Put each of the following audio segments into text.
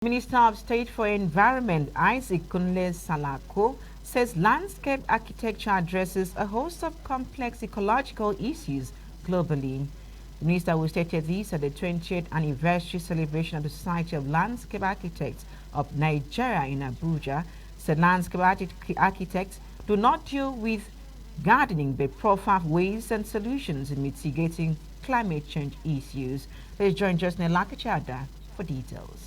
Minister of State for Environment Iziaq Kunle Salako says landscape architecture addresses a host of complex ecological issues globally. The minister who stated this at the 20th anniversary celebration of the Society of Landscape Architects of Nigeria in Abuja said landscape architects do not deal with gardening but proffer ways and solutions in mitigating climate change issues. Let's join Justin Lakachada for details.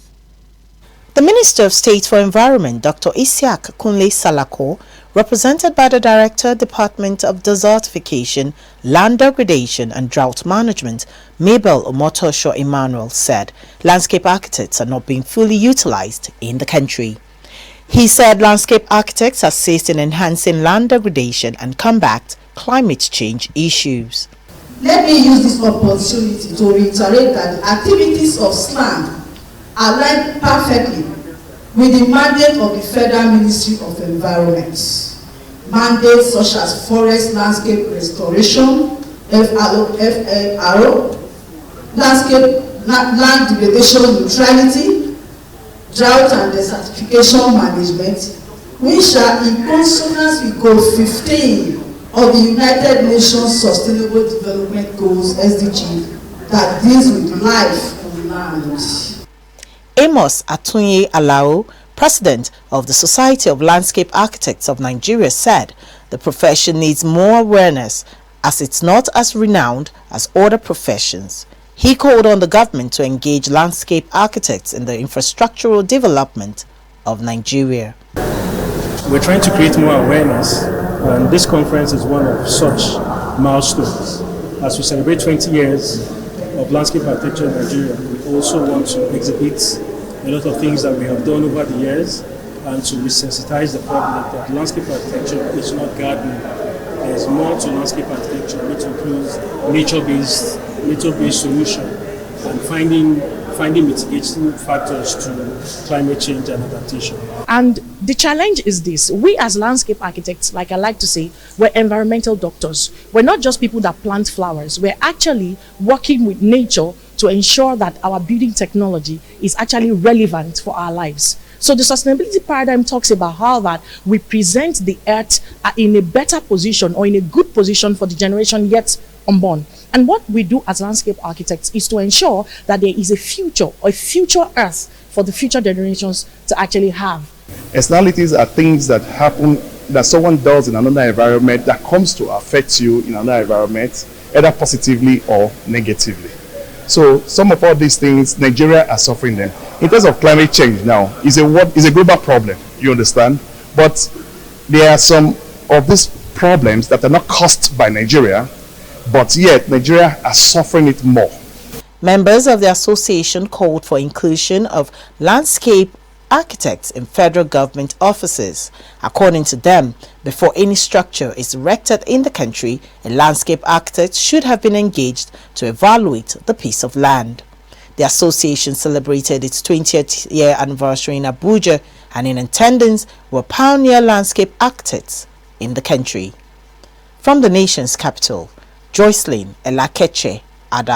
The Minister of State for Environment Dr Iziaq Kunle Salako, represented by the Director, Department of Desertification, Land Degradation and Drought Management, Mabel Omotosho Emmanuel, said landscape architects are not being fully utilized in the country. He said landscape architects assist in enhancing land degradation and combat climate change issues. Let me use this opportunity to reiterate that the activities of SLAN align perfectly with the mandate of the Federal Ministry of Environment. Mandates such as forest landscape restoration, FLRO, landscape land degradation neutrality, drought and desertification management, which are in consonance with Goal 15 of the United Nations Sustainable Development Goals (SDG) that deals with life on land. Amos Atunye Alao, president of the Society of Landscape Architects of Nigeria, said the profession needs more awareness as it's not as renowned as other professions. He called on the government to engage landscape architects in the infrastructural development of Nigeria. We're trying to create more awareness, and this conference is one of such milestones. As we celebrate 20 years of landscape architecture in Nigeria, we also want to exhibit a lot of things that we have done over the years and to resensitize the public that landscape architecture is not gardening. There's more to landscape architecture, which includes nature-based solution and finding mitigating factors to climate change and adaptation. And the challenge is this: we as landscape architects, like I like to say, we're environmental doctors. We're not just people that plant flowers. We're actually working with nature to ensure that our building technology is actually relevant for our lives. So the sustainability paradigm talks about how that we present the earth in a better position or in a good position for the generation yet unborn. And what we do as landscape architects is to ensure that there is a future earth for the future generations to actually have. Externalities are things that happen, that someone does in another environment that comes to affect you in another environment, either positively or negatively. So some of all these things, Nigeria are suffering them. In terms of climate change now, is a global problem, you understand? But there are some of these problems that are not caused by Nigeria, but yet Nigeria are suffering it more. Members of the association called for inclusion of landscape architects in federal government offices. According to them, before any structure is erected in the country, a landscape architect should have been engaged to evaluate the piece of land. The association celebrated its 20th year anniversary in Abuja, and in attendance were pioneer landscape architects in the country. From the nation's capital, Joycelyn Elakeche